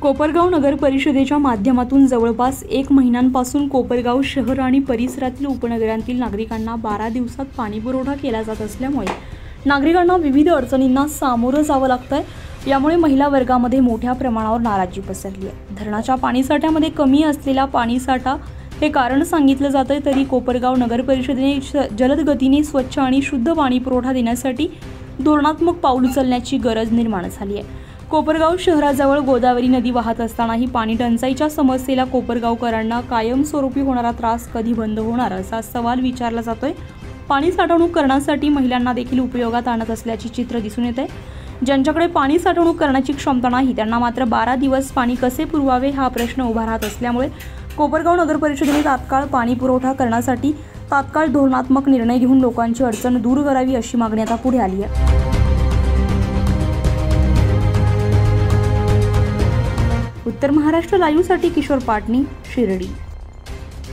कोपरगाव नगर परिषदेच्या माध्यमातून जवळपास 1 महिन्यांपासून कोपरगाव शहर आणि परिसरातील उपनगरांतील नागरिकांना 12 दिवसात पाणीपुरवठा केला जात असल्यामुळे नागरिकांना विविध अडचणींना सामोरं जावं लागतंय। यामुळे महिला वर्गामध्ये मोठ्या प्रमाणावर नाराजी पसरली आहे। धरणाच्या पाणीसाठ्यामध्ये कमी असलेला पाणीसाठा हे कारण सांगितलं जातंय, तरी कोपरगाव नगर परिषदेने जलद गतीने स्वच्छ आणि शुद्ध पाणी पुरवठा देण्यासाठी धोरणात्मक पाऊल उचलण्याची गरज निर्माण झाली आहे। कोपरगाव शहराजवळ गोदावरी नदी वाहत असतानाही पाणी टंचाईच्या समस्येला कोपरगावकरांना कायमस्वरूपी होणारा त्रास कधी बंद होणार असा सवाल विचारला जातोय। पाणी साठवणूक करण्यासाठी महिलांना देखील उपयोगात आणत असल्याची चित्र दिसून येते। ज्यांच्याकडे पाणी साठवणूक करण्याची क्षमता नाही त्यांना मात्र 12 दिवस पाणी कसे पुरवावे हा प्रश्न उभा राहत असल्यामुळे कोपरगाव नगर परिषदेने तात्काळ पाणी पुरवठा करण्यासाठी तात्काळ धोरणात्मक निर्णय घेऊन लोकांची अडचण दूर करावी अशी मागणी आता पुढे आली आहे। उत्तर महाराष्ट्र लाईव्हसाठी किशोर पाटणी, शिर्डी।